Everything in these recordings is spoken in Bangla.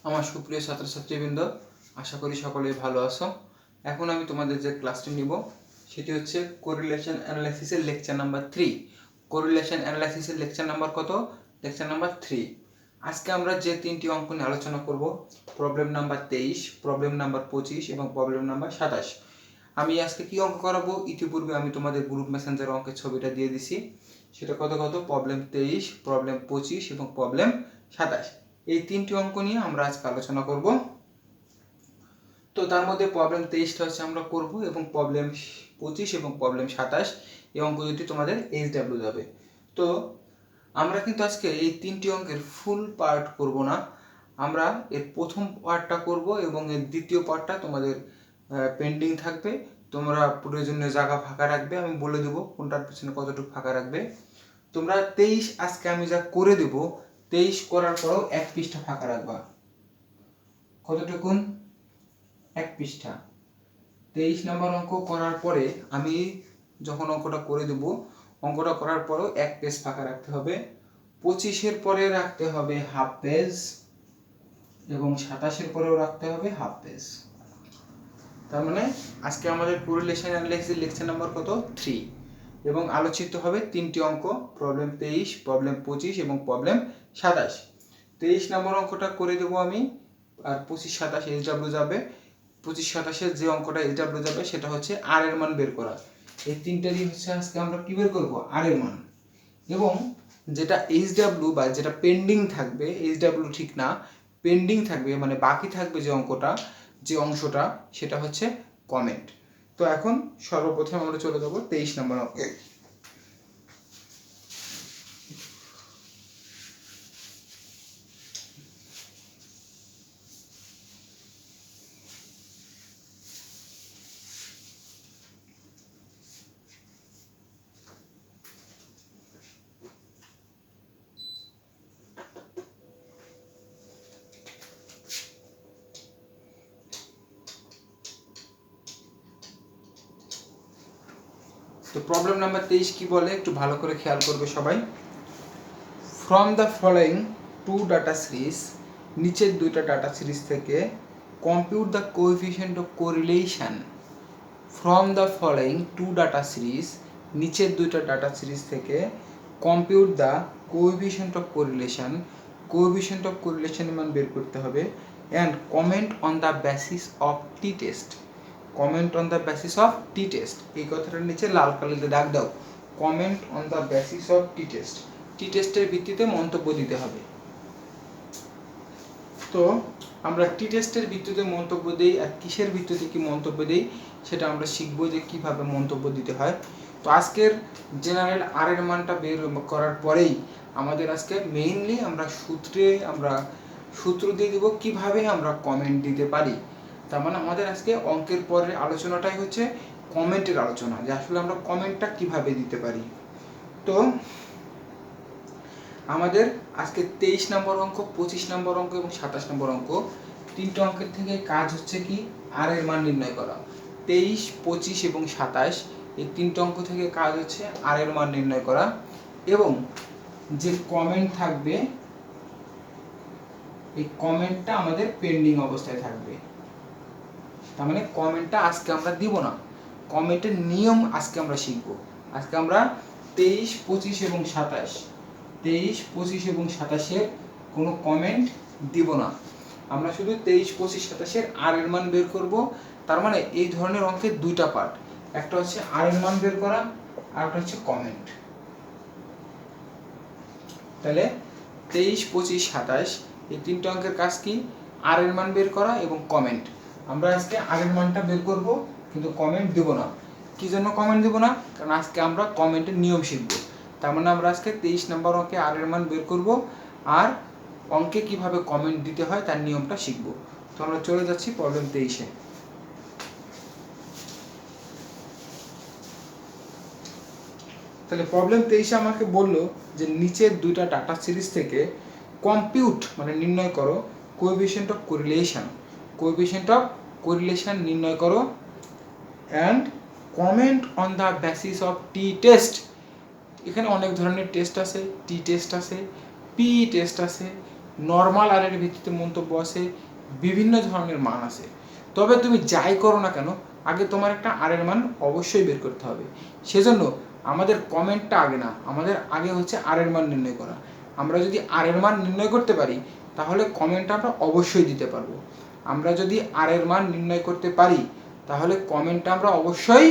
আমার সুপ্রিয় ছাত্রছাত্রীবৃন্দ, আশা করি সকলেই ভালো আছো। এখন আমি তোমাদের যে ক্লাসটি নিব সেটি হচ্ছে কোরিলেশন অ্যানালাইসিসের লেকচার নাম্বার 3। কোরিলেশন অ্যানালাইসিসের লেকচার নাম্বার কত? Lecture number 3। আজকে আমরা যে তিনটি অঙ্ক নিয়ে আলোচনা করব, প্রবলেম নাম্বার 23, প্রবলেম নাম্বার 25 এবং প্রবলেম নাম্বার 27। আমি আজকে কি অঙ্ক করাবো ইতিপূর্বে আমি তোমাদের গ্রুপ মেসেঞ্জার অঙ্কের ছবিটা দিয়ে দিছি। সেটা কত প্রবলেম 23, প্রবলেম 25 এবং প্রবলেম 27। এই তিনটি অঙ্ক নিয়ে আমরা আজকে আলোচনা করব। তো তার মধ্যে প্রবলেম 23টা হচ্ছে আমরা করব এবং প্রবলেম 25 এবং প্রবলেম 27 এই অঙ্ক যদি তোমাদের এইচডব্লিউ যাবে। তো আমরা কিন্তু আজকে এই তিনটি অঙ্কের ফুল পার্ট করব না, আমরা এর প্রথম পার্টটা করব এবং এর দ্বিতীয় পার্টটা তোমাদের পেন্ডিং থাকবে। তোমরা প্রয়োজনীয় জায়গা ফাঁকা রাখবে, আমি বলে দেবো কোনটার পিছনে কতটুকু ফাঁকা রাখবে। তোমরা 23 আজকে আমি যা করে দেব, 23 করার পরেও 1 পৃষ্ঠা ফাঁকা রাখবা। কতটুকুন? 1 পৃষ্ঠা। 23 নম্বর অঙ্ক করার পরে আমি যখন অঙ্কটা করে দেব, অঙ্কটা করার পরেও 1 পেজ ফাঁকা রাখতে হবে। 25-এর পরে রাখতে হবে হাফ পেজ এবং 27-এর পরেও রাখতে হবে হাফ পেজ। তার মানে আজকে আমাদের কোরিলেশন অ্যানালাইসিস লেকচার নাম্বার কত? 3 এবং আলোচিত হবে তিনটি অঙ্ক, প্রবলেম 23, প্রবলেম 25 এবং প্রবলেম 27। 23 নম্বর অঙ্কটা করে দেবো আমি, আর 25-27 এইচডব্লিউ যাবে। 25-27-এর যে অঙ্কটা এইচডব্লিউ যাবে সেটা হচ্ছে আর এর মান বের করা। এই তিনটারই হচ্ছে আজকে আমরা কি বের করব? আর এর মান। এবং যেটা এইচডব্লিউ বা যেটা পেন্ডিং থাকবে, এইচডব্লিউ ঠিক না, পেন্ডিং থাকবে মানে বাকি থাকবে যে অঙ্কটা, যে অংশটা, সেটা হচ্ছে কমেন্ট। তো এখন সর্বপ্রথম আমরা চলে যাব 23 নম্বর অঙ্কে। তো প্রবলেম নাম্বার 23 কি বলে একটু ভালো করে খেয়াল করবে সবাই। From the following two data series, নিচের দুইটা ডাটা সিরিজ থেকে compute the coefficient of correlation. From the following two data series, নিচের দুইটা ডাটা সিরিজ থেকে compute the coefficient of correlation, coefficient of কোরিলেশনের মান বের করতে হবে। And comment on the basis of T test, comment on the basis of T test, এই কথাটার নিচে লাল কালিতে দাগ দাও। Comment on the basis of T test, টি টেস্টের ভিত্তিতে মন্তব্য দিতে হবে। তো আমরা টি টেস্টের ভিত্তিতে মন্তব্য দিই, আর কিসের ভিত্তিতে কি মন্তব্য দিই সেটা আমরা শিখবো যে কিভাবে মন্তব্য দিতে হয়। তো আজকের জেনারেল আর এর মানটা বের করার পরেই আমাদের আজকে মেইনলি আমরা সূত্র দিয়ে দিব কিভাবে আমরা কমেন্ট দিতে পারি। তার মানে আমাদের আজকে অঙ্কের পরের আলোচনাটাই হচ্ছে কমেন্টের আলোচনা, যে আসলে আমরা কমেন্টটা কিভাবে দিতে পারি। তো আমাদের আজকে 23 নম্বর অঙ্ক, 25 নম্বর অঙ্ক এবং 27 নম্বর অঙ্ক, তিনটে অঙ্কের থেকে কাজ হচ্ছে কি আর এর মান নির্ণয় করা। 23, 25 এবং 27 এই তিনটে অঙ্ক থেকে কাজ হচ্ছে আর এর মান নির্ণয় করা এবং যে কমেন্ট থাকবে এই কমেন্টটা আমাদের পেন্ডিং অবস্থায় থাকবে। তার মানে কমেন্টটা আজকে আমরা দিব না, কমেন্টের নিয়ম আজকে আমরা শিখব। আজকে আমরা 23, 25 এবং 27, 23, 25 এবং 27-এর কোনো কমেন্ট দিব না। আমরা শুধু 23, 25, 27-এর আর এর মান বের করব। তার মানে এই ধরনের অঙ্কের দুইটা পার্ট, একটা হচ্ছে আর এর মান বের করা আর একটা হচ্ছে কমেন্ট। তাহলে 23, 25, 27 এই তিনটা অঙ্কের কাজ কি? আর এর মান বের করা এবং কমেন্ট। আমরা আজকে আর এর মানটা বের করব কিন্তু কমেন্ট দেব না। কি জন্য কমেন্ট দেব না? কারণ আজকে আমরা কমেন্টের নিয়ম শিখব। তার মানে আমরা আজকে 23 নম্বর অঙ্কে আর এর মান বের করব আর অঙ্কে কিভাবে কমেন্ট দিতে হয় তার নিয়মটা শিখব। তো আমরা চলে যাচ্ছি প্রবলেম 23-এ। তাহলে প্রবলেম 23-এ আমাকে বললো যে নিচের দুইটা ডাটা সিরিজ থেকে কম্পিউট মানে নির্ণয় করো coefficient of correlation, coefficient of correlation নির্ণয় করো and comment on the basis of T test. এখানে অনেক ধরনের টেস্ট আছে, টি টেস্ট আছে, পি টেস্ট আছে, নর্মাল আর এর ভিত্তিতে মন্তব্য আছে, বিভিন্ন ধরনের মান আছে। তবে তুমি যাই করো না কেন আগে তোমার একটা আর এর মান অবশ্যই বের করতে হবে। সেজন্য আমাদের কমেন্টটা আগে না, আমাদের আগে হচ্ছে আর এর মান নির্ণয় করা। আমরা যদি আর এর মান নির্ণয় করতে পারি তাহলে কমেন্টটা আমরা অবশ্যই দিতে পারবো। আমরা যদি আর এর মান নির্ণয় করতে পারি তাহলে কমেন্টটা আমরা অবশ্যই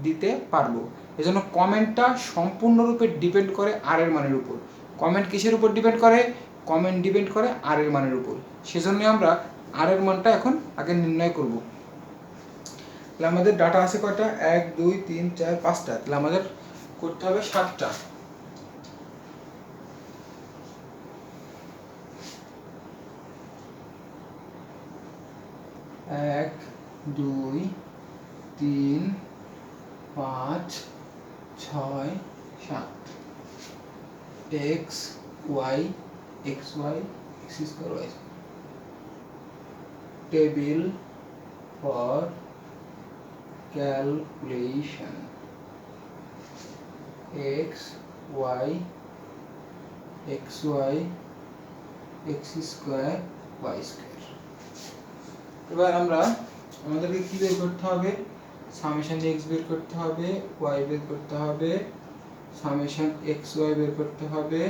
দিতে পারবো। এজন্য কমেন্টটা সম্পূর্ণরূপে ডিপেন্ড করে আর এর মানের উপর। কমেন্ট কিসের উপর ডিপেন্ড করে? কমেন্ট ডিপেন্ড করে আর এর মানের উপর। সেজন্য আমরা আর এর মানটা এখন আগে নির্ণয় করব। তাহলে আমাদের ডাটা আছে কয়টা? 1 2 3 4 5টা। তাহলে আমাদের করতে হবে 7টা। 1 2 3 5 6 7 x y x y x square y table for calculation x y x y x square y square। এবার আমরা আমাদেরকে কি বের করতে হবে? সামেশন x বের করতে হবে, y বের করতে হবে, সামেশন x y বের করতে হবে,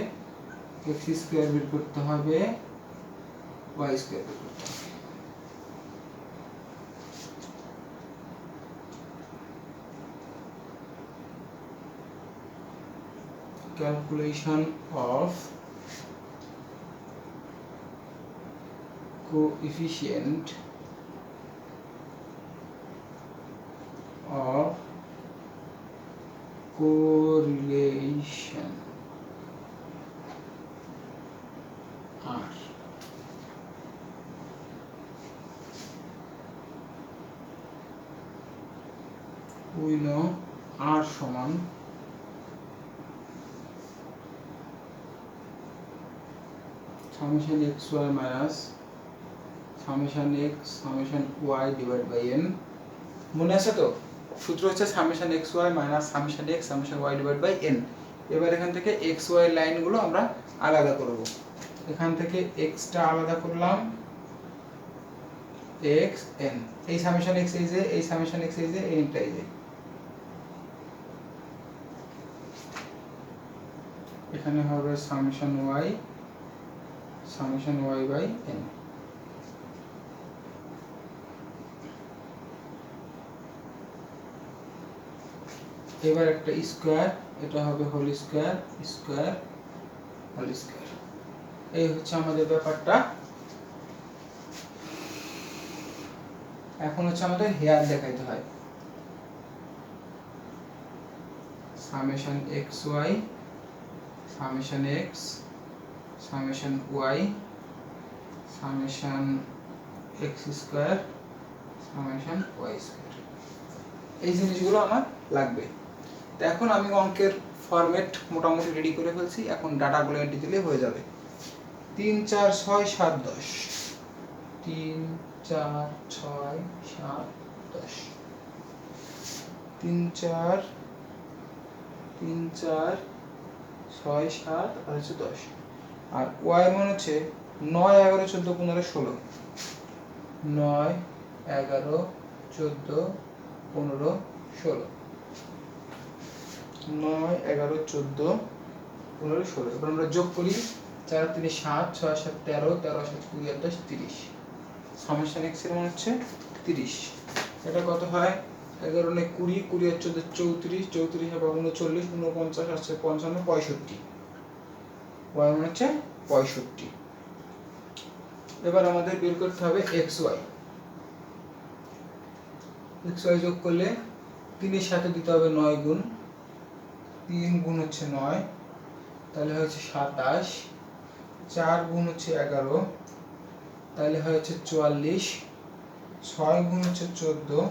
x স্কয়ার বের করতে হবে, y স্কয়ার বের করতে হবে। Calculation of coefficient of correlation R। We know R সমান summation x y minus summation x summation y divided by n। মনে আছে তো? সূত্র হচ্ছে summation x y minus summation x summation y divide by n। এবার এখান থেকে x y লাইনগুলো আমরা আলাদা করব। এখান থেকে x টা আলাদা করলাম, x n, এই সামেশন x এই যে, এই সামেশন x এই যে, n টা এই যে, এখানে হবে সামেশন y বাই n। এবার একটা স্কয়ার, এটা হবে whole square, square whole square. এই হচ্ছে আমাদের ব্যাপারটা। এখন হচ্ছে আমাদের হেয়ার দেখাইতে হয়। Summation x y summation x summation y summation x square summation y square, এই জিনিসগুলো আমার লাগবে। তো এখন আমি অঙ্কের ফরম্যাট মোটামুটি রেডি করে ফেলছি, এখন ডাটাগুলো এন্ট্রি দিলে হয়ে যাবে। 3 4 6 7 10 3 4 6 7 10 3 4 6 7 আর হচ্ছে 10। আর ওয়াই মান হচ্ছে 9 11 14 15 16 9 11 14 15 16 9 11 14 15 16। এবার আমরা যোগ করি, 4 3 7 6 7 13 13 7 20 28 30। সামেশন x এর মান হচ্ছে 30। এটা কত হয়? 11 9 20 20 আর 14 34 34 হবে 39 49 আসছে 55 65। y মান হচ্ছে 65। এবার আমাদের বের করতে হবে xy। xy যোগ করলে 3 এর সাথে দিতে হবে 9 গুণ, 3 গুণ হচ্ছে 9, তাহলে হচ্ছে 27, 4 গুণ হচ্ছে 11, তাহলে হচ্ছে 44, 6 গুণ হচ্ছে 14,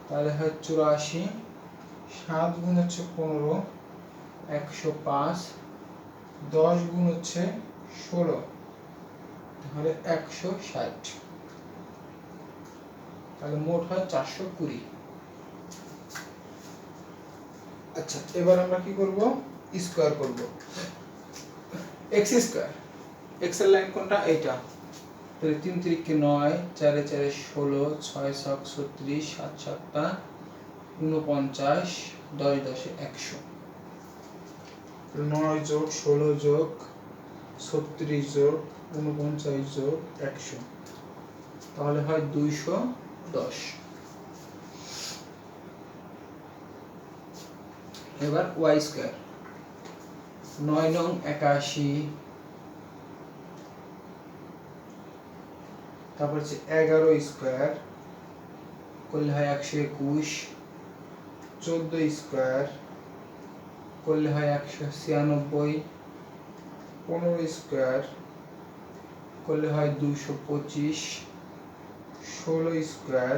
তাহলে হয় 84, 7 গুণ হচ্ছে 15, 105, 10 গুণ হচ্ছে 16, তাহলে 160, তাহলে মোট হয় 420। আচ্ছা, এবার আমরা কি করব? স্কয়ার করব। x স্কয়ার এক্সের লাইন কোনটা? এইটা। তাহলে 3 3 9, 4 4 16, 6 7 36, 7 7 49, 10 10 100। 9 যোগ 16 যোগ 36 যোগ 49 যোগ 100, তাহলে হয় 210। এবার ওয়াই স্কয়ার, 9 নং 81, তারপর হচ্ছে 11 স্কয়ার করলে হয় 121, 14 স্কয়ার করলে হয় 196, 15 স্কয়ার করলে হয় 225, 16 স্কয়ার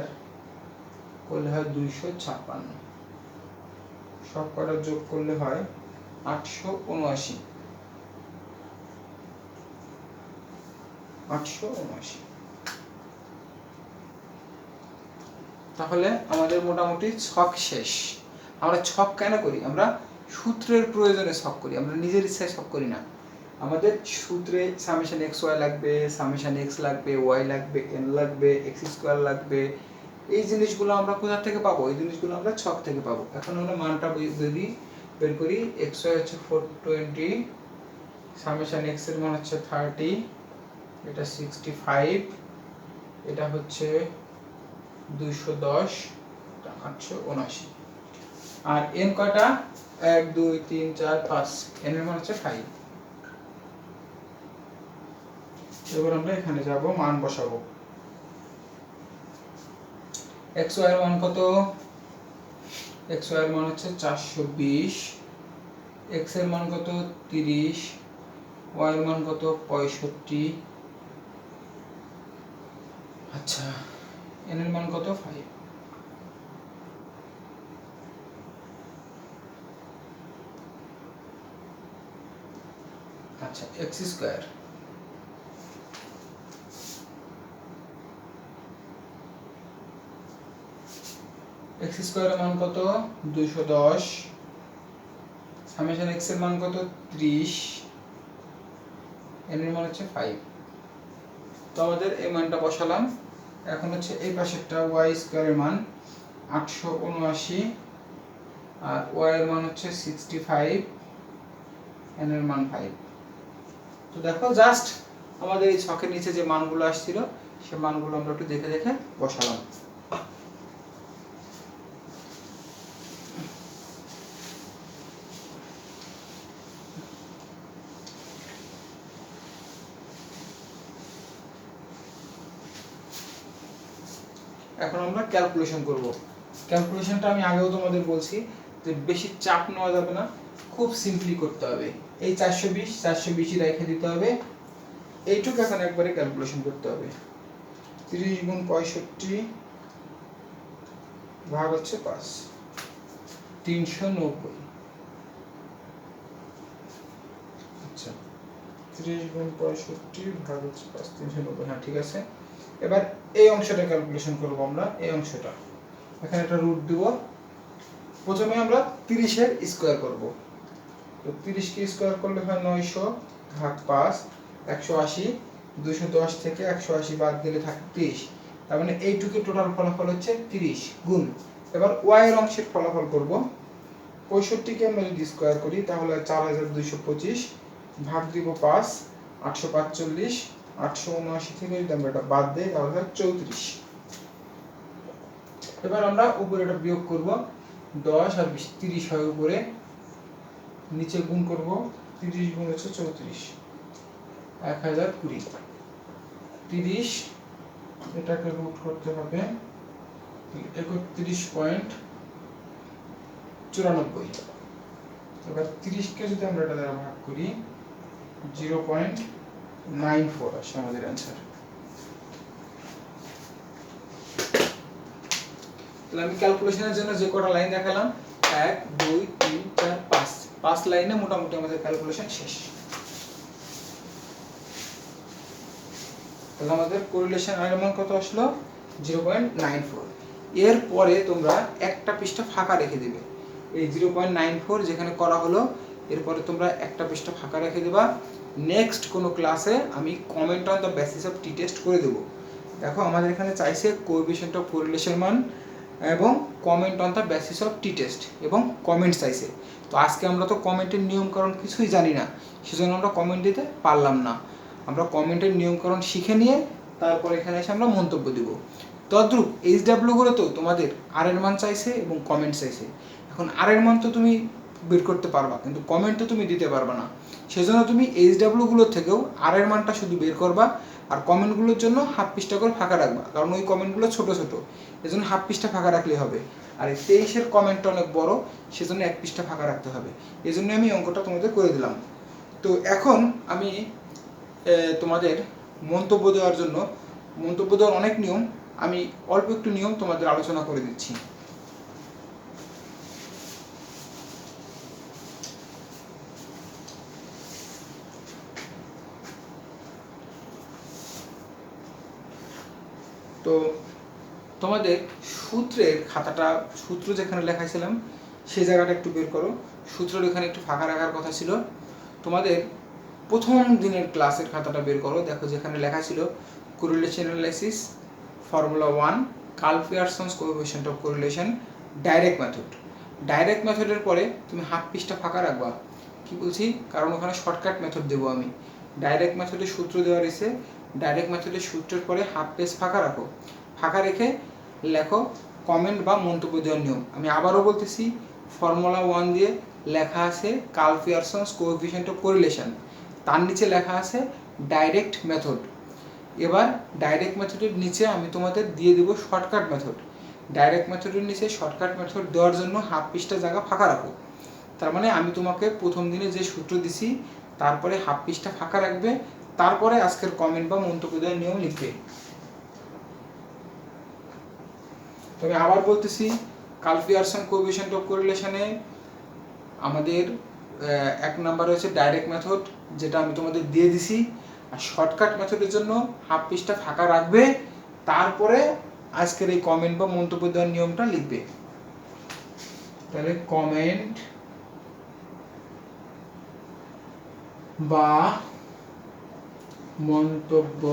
করলে হয় 256, সব কটা যোগ করলে হয় 879। 879। তাহলে আমাদের মোটামুটি ছক শেষ। আমরা ছক কেন করি? আমরা সূত্রের প্রয়োজনে ছক করি, আমরা নিজের ইচ্ছায় ছক করি না। আমাদের সূত্রে সামেশন এক্স ওয়াই লাগবে, সামেশন এক্স লাগবে, ওয়াই লাগবে, এন লাগবে, এক্স স্কোয়ার লাগবে। এই জিনিসগুলো আমরা কোথা থেকে পাবো? এই জিনিসগুলো আমরা ছক থেকে পাবো। এখন আমরা মানটা যদি বের করি, এক্স ওয়াই হচ্ছে 420, সামেশন এক্স এর মান হচ্ছে 30, এটা 65, এটা হচ্ছে 210, 879। আর এন কয়টা? 1 2 3 4 5, এন এর মান হচ্ছে 5। এবার আমরা এখানে যাব, মান বসাবো। এক্স ওয়াই এর মান কত? এক্স ওয়াই এর মান হচ্ছে 420, এক্স এর মান কত? 30, ওয়াই এর মান কত? 65। আচ্ছা, এন এর মান কত? 5। আচ্ছা, এক্স স্কয়ার, এক্স স্কয়ারের মান কত? 210, সামেশন এক্স এর মান কত? 30, এন এর মান হচ্ছে 5। তো আমাদের এই মানটা বসালাম। এখন হচ্ছে এই পাশেরটা ওয়াই স্কয়ারের মান 879, আর ওয়াই এর মান হচ্ছে 65, এন এর মান 5। তো দেখো, জাস্ট আমাদের এই ছকের নিচে যে মানগুলো আসছিল সে মানগুলো আমরা একটু দেখে দেখে বসালাম। এখন আমরা ক্যালকুলেশন করব। ক্যালকুলেশনটা আমি আগেও তোমাদের বলছি যে বেশি চাপ নেওয়া যাবে না, খুব সিম্পলি করতে হবে। এই 420 রেখে দিতে হবে, এইটুকু এখন একবারে ক্যালকুলেশন করতে হবে। 30 গুণ 65 ভাগ হচ্ছে 5, 390। আচ্ছা, 30 গুণ 65 ভাগ হচ্ছে 5, 390। হ্যাঁ, ঠিক আছে। এবার এই অংশটা ক্যালকুলেশন করব আমরা। এই অংশটা এখানে একটা রুট দেব। প্রথমে আমরা 30 এর স্কয়ার করব। তো 30 কে স্কয়ার করলে হয় 900 ভাগ 5, 180। 210 থেকে 180 বাদ দিলে থাকে 30। তার মানে এইটুকু টোটাল ফলাফল হচ্ছে 30 গুণ। এবার ওয়াই এর অংশের ফলাফল করব। 65 কে আমরা যদি স্কয়ার করি তাহলে 4225 ভাগ দিব 5, 845। 879 থেকে যদি আমরা এটা বাদ দেই তাহলে হয় 34। এবার আমরা উপরে এটা বিয়োগ করব। 10 আর 20, 30 হয় উপরে, নিচে গুণ করব। 30 গুণ হচ্ছে 34, 1020। 30 এটাকে রুট করতে হবে 31.94। এবার 30 কে যদি আমরা এটা দ্বারা ভাগ করি 0.94 আসে আমাদের অ্যান্সার। তাহলে আমি ক্যালকুলেশনের জন্য যে কটা লাইন দেখালাম, 1 2 3 4 5 লাইনে মোটামুটি আমাদের ক্যালকুলেশন শেষ। তাহলে আমাদের কোরিলেশন এর মান কত আসলো? 0.94। এরপরে তোমরা একটা পৃষ্ঠা ফাঁকা রেখে দিবে। এই 0.94 যেখানে করা হলো এরপরে তোমরা একটা পৃষ্ঠা ফাঁকা রেখে দেবা। নেক্সট কোনো ক্লাসে আমি comment on the basis of T test করে দেবো। দেখো আমাদের এখানে চাইছে কোএফিসিয়েন্ট অফ কোরিলেশন মান এবং comment on the basis of T test এবং কমেন্ট চাইছে। তো আজকে আমরা তো কমেন্টের নিয়মকানুন কিছুই জানি না, সেজন্য আমরা কমেন্ট দিতে পারলাম না। আমরা কমেন্টের নিয়মকানুন শিখে নিয়ে তারপর এখানে এসে আমরা মন্তব্য দিব। তদ্রূপ এইচডাব্লিউগুলো তো তোমাদের আর এর মান চাইছে এবং কমেন্ট চাইছে। এখন আর এর মান তো তুমি বের করতে পারবা, কিন্তু কমেন্ট তো তুমি দিতে পারবা না। সেজন্য তুমি এইচডাব্লিউগুলোর থেকেও আর এর মানটা শুধু বের করবা, আর কমেন্টগুলোর জন্য হাফ পৃষ্ঠা করে ফাঁকা রাখবা, কারণ ওই কমেন্টগুলো ছোট ছোট, এজন্য হাফ পৃষ্ঠা ফাঁকা রাখলেই হবে। আর এই 23-এর কমেন্টটা অনেক বড়, সেজন্য এক পৃষ্ঠা ফাঁকা রাখতে হবে। এই জন্য আমি অঙ্কটা তোমাদের করে দিলাম। তো এখন আমি তোমাদের মন্তব্য দেওয়ার জন্য, মন্তব্য দেওয়ার অনেক নিয়ম, আমি অল্প একটু নিয়ম তোমাদের আলোচনা করে দিচ্ছি। তো তোমাদের সূত্রের খাতাটা, সূত্র যেখানে লেখাইছিলাম সেই জায়গাটা একটু বের করো। সূত্রের এখানে একটু ফাঁকা রাখার কথা ছিল। তোমাদের প্রথম দিনের ক্লাসের খাতাটা বের করো। দেখো যেখানে লেখা ছিল correlation analysis formula 1 Karl Pearson's coefficient of correlation direct method. Direct মেথডের পরে তুমি হাফ পৃষ্ঠা ফাঁকা রাখবা। কি বলছি? কারণ ওখানে শর্টকাট মেথড দেবো আমি। ডাইরেক্ট মেথডের সূত্র দেওয়া রয়েছে, ডাইরেক্ট মেথডের সূত্রের পরে হাফ পেজ ফাঁকা রাখো। ফাঁকা রেখে লেখো কমেন্ট বা মন্তব্য দেওয়ার নিয়ম। আমি আবারও বলতেছি, ফর্মুলা 1 দিয়ে লেখা আছে curl Pearson's coefficient of correlation, তার নিচে লেখা আছে ডাইরেক্ট মেথড। এবার ডাইরেক্ট মেথডের নিচে আমি তোমাদের দিয়ে দেবো শর্টকাট মেথড। ডাইরেক্ট মেথডের নিচে শর্টকাট মেথড দেওয়ার জন্য হাফ পৃষ্ঠা জায়গা ফাঁকা রাখো। তার মানে আমি তোমাকে প্রথম দিনে যে সূত্র দিছি তারপরে হাফ পৃষ্ঠা ফাঁকা রাখবে, তারপরে আজকের কমেন্ট বা মন্তব্য দেওয়ার নিয়ম লিখবে। তবে আবার বলতেছি, কার্ল পিয়ারসন কোএফিসিয়েন্ট অফ কোরিলেশনে আমাদের এক নাম্বার হচ্ছে ডাইরেক্ট মেথড, যেটা আমি তোমাদের দিয়ে দিছি। আর শর্টকাট মেথডের জন্য হাফ পৃষ্ঠা ফাঁকা রাখবে, তারপরে আজকের এই কমেন্ট বা মন্তব্য দেওয়ার নিয়মটা লিখবে। তাহলে কমেন্ট বা মন্তব্য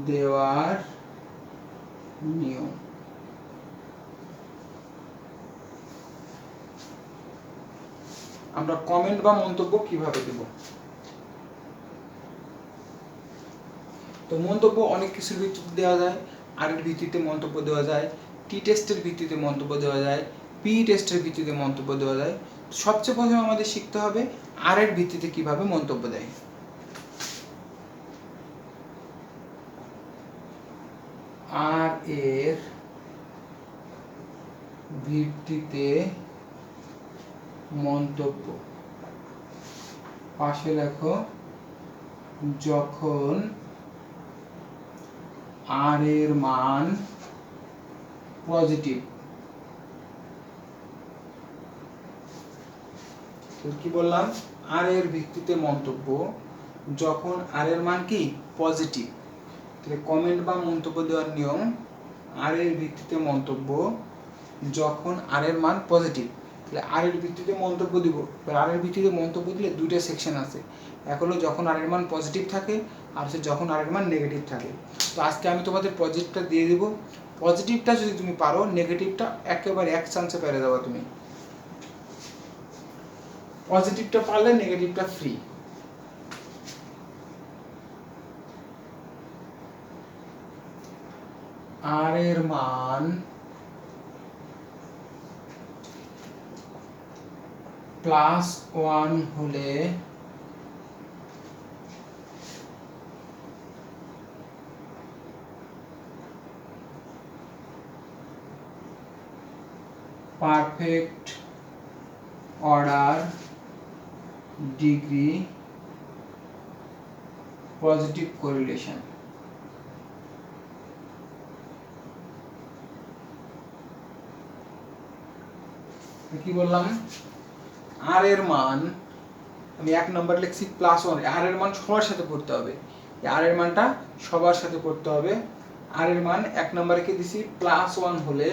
দেওয়ার নিয়ম। আমরা কমেন্ট বা মন্তব্য কিভাবে দেব? তো মন্তব্য অনেক কিছুর ভিত্তিতে দেওয়া যায়। আর এর ভিত্তিতে মন্তব্য দেওয়া যায়, টি টেস্টের ভিত্তিতে মন্তব্য দেওয়া যায়, পি টেস্টের ভিত্তিতে মন্তব্য দেওয়া যায়। সবচেয়ে প্রথমে আমাদের শিখতে হবে আর এর ভিত্তিতে কিভাবে মন্তব্য দেয়। আর এর ভিত্তিতে মন্তব্য, পাশে লেখো যখন আর এর মান পজিটিভ। কি বললাম? আর এর ভিত্তিতে মন্তব্য যখন আর এর মান কি পজিটিভ। তাহলে কমেন্ট বা মন্তব্য দেওয়ার নিয়ম, আর এর ভিত্তিতে মন্তব্য যখন আর এর মান পজিটিভ। তাহলে আর এর ভিত্তিতে মন্তব্য দিব। আর এর ভিত্তিতে মন্তব্য দিলে দুইটা সেকশন আছে, এক হলো যখন আর এর মান পজিটিভ থাকে, আর হচ্ছে যখন আর এর মান নেগেটিভ থাকে। তো আজকে আমি তোমাদের পজিটিভটা দিয়ে দিব। পজিটিভটা যদি তুমি পারো, নেগেটিভটা একেবারে এক চান্সে পেরে যাবা তুমি। পজিটিভটা পারলে নেগেটিভটা ফ্রি। আর এর মান +1 হলে perfect order degree positive correlation. কি বললাম? আর এর মান আমি এক নম্বর লিখছি +1। আর এর মান সবার সাথে পড়তে হবে, আর এর মানটা সবার সাথে পড়তে হবে। আর এর মান এক নম্বরে কি দিছি +1 হলে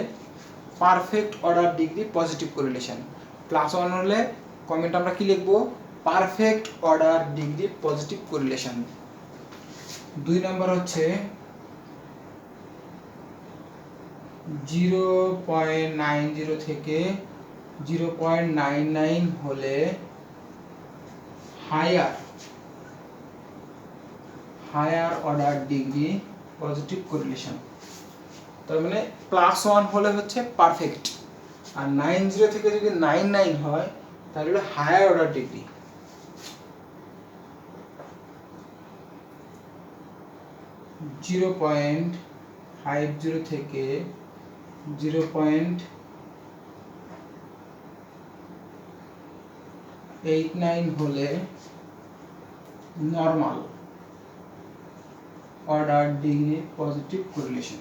perfect order degree positive correlation. +1 হলে কমেন্ট আমরা কি লিখবো, perfect order degree positive correlation. 2 নম্বর হচ্ছে 0.90 থেকে 0.99 হলে higher order degree positive correlation. তার মানে +1 হলে হচ্ছে পারফেক্ট, আর 90 থেকে যদি 99 হয় তাহলে হলো হায়ার অর্ডার ডিগ্রি। 0.50 থেকে 0.89 হলে normal order degree positive correlation.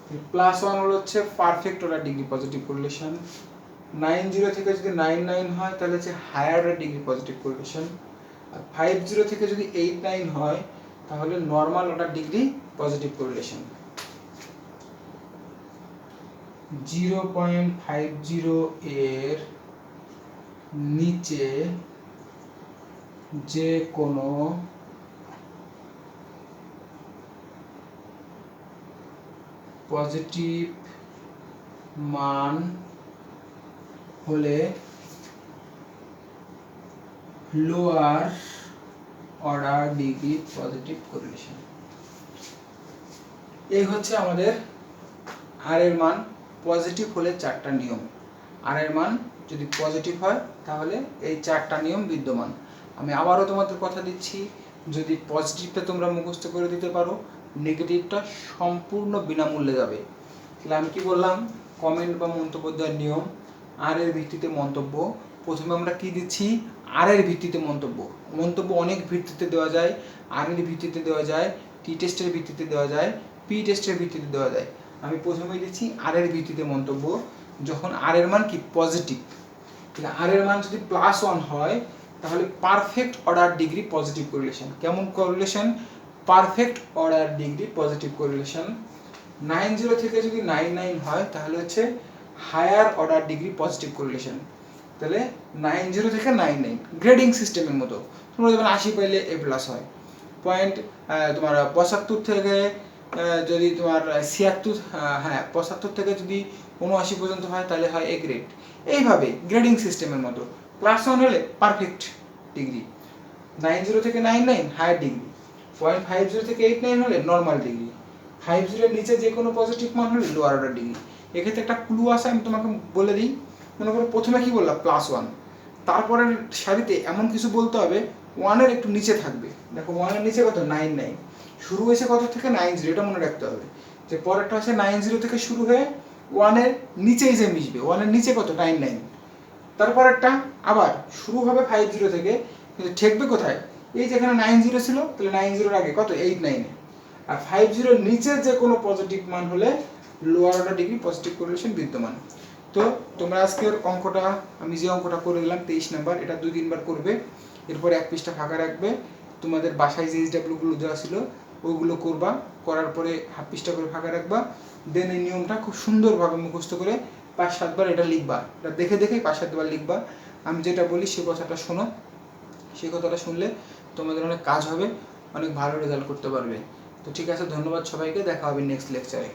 +1 হলো হচ্ছে perfect order degree positive correlation, 90 থেকে যদি 99 হয় তাহলে হচ্ছে higher order degree positive correlation, আর 50 থেকে যদি 89 হয় তাহলে normal order degree positive correlation. 0.50 এর নিচে যে কোনো পজিটিভ মান হলে lower order degree positive correlation. এই হচ্ছে আমাদের আর এর মান পজিটিভ হলে 4টা নিয়ম। আর এর মান যদি পজিটিভ হয় তাহলে এই 4টা নিয়ম বিদ্যমান। আমি আবারও তোমাদের কথা দিচ্ছি, যদি পজিটিভটা তোমরা মুখস্থ করে দিতে পারো, নেগেটিভটা সম্পূর্ণ বিনামূল্যে যাবে। তাহলে আমি কি বললাম, কমেন্ট বা মন্তব্য দেওয়ার নিয়ম, আর এর ভিত্তিতে মন্তব্য। প্রথমে আমরা কি দিচ্ছি, আর এর ভিত্তিতে মন্তব্য। মন্তব্য অনেক ভিত্তিতে দেওয়া যায়, আর এর ভিত্তিতে দেওয়া যায়, টি টেস্টের ভিত্তিতে দেওয়া যায়, পি টেস্টের ভিত্তিতে দেওয়া যায়। আমি প্রথমেই দিচ্ছি আর এর ভিত্তিতে মন্তব্য। যখন আর এর মান কি পজিটিভ, তাহলে আর এর মান যদি +1 হয় তাহলে perfect order degree positive correlation. কেমন correlation, perfect order degree positive correlation. 90 থেকে যদি 99 হয় তাহলে হচ্ছে higher order degree positive correlation. তাহলে 90 থেকে 99 গ্রেডিং সিস্টেমের মতো। তোমরা যখন 80 পাইলে A+ হয়, তোমার 75 থেকে যদি তোমার 76, 75 থেকে যদি 79 পর্যন্ত হয় তাহলে হয় A গ্রেড। এইভাবে গ্রেডিং সিস্টেমের মতো। +1 হলে পারফেক্ট ডিগ্রি, 90 থেকে 99 হায়ার ডিগ্রি, 0.50 থেকে 89 হলে নর্মাল ডিগ্রি, 50 এর নিচে যে কোনো পজিটিভ মান হলে লোয়ার অর্ডার ডিগ্রি। এক্ষেত্রে একটা ক্লু আছে, আমি তোমাকে বলে দিই। মনে করো প্রথমে কি বললাম +1, তারপরের সারিতে এমন কিছু বলতে হবে 1 এর একটু নিচে থাকবে। দেখো 1 এর নিচে কত, 99। শুরু হয়েছে কত থেকে, 90, এটা মনে রাখতে হবে। যে পরেরটা হচ্ছে 90 থেকে শুরু হয়ে 1 এর নিচেই যে মিশবে, 1 এর নিচে কত, 99। তারপরেরটা আবার শুরু হবে 50 থেকে, কিন্তু ঠেকবে কোথায়, এই যেখানে 90 ছিল তাহলে 90 এর আগে কত, 89। আর 50 এর নিচে যে কোনো পজিটিভ মান হলে lower order degree positive correlation বিদ্যমান। তো তোমরা আজকের অঙ্কটা, আমি যে অঙ্কটা করে দিলাম 23 নাম্বার, এটা 2-3 বার করবে। এরপরে 1 পৃষ্ঠা ফাঁকা রাখবে। তোমাদের বাসায় যে SW-গুলো দেওয়া ছিল ওইগুলো করবা, করার পরে 1/2 পৃষ্ঠা করে ফাঁকা রাখবা। দেন এই নিয়মটা খুব সুন্দরভাবে মুখস্থ করে 5-7 বার এটা লিখবা। এটা দেখে দেখেই 5-7 বার লিখবা। আমি যেটা বলি সে কথাটা শোনো, সেই কথাটা শুনলে তোমাদের অনেক কাজ হবে, অনেক ভালো রেজাল্ট করতে পারবে। তো ঠিক আছে, ধন্যবাদ সবাইকে, দেখা হবে নেক্সট লেকচারে।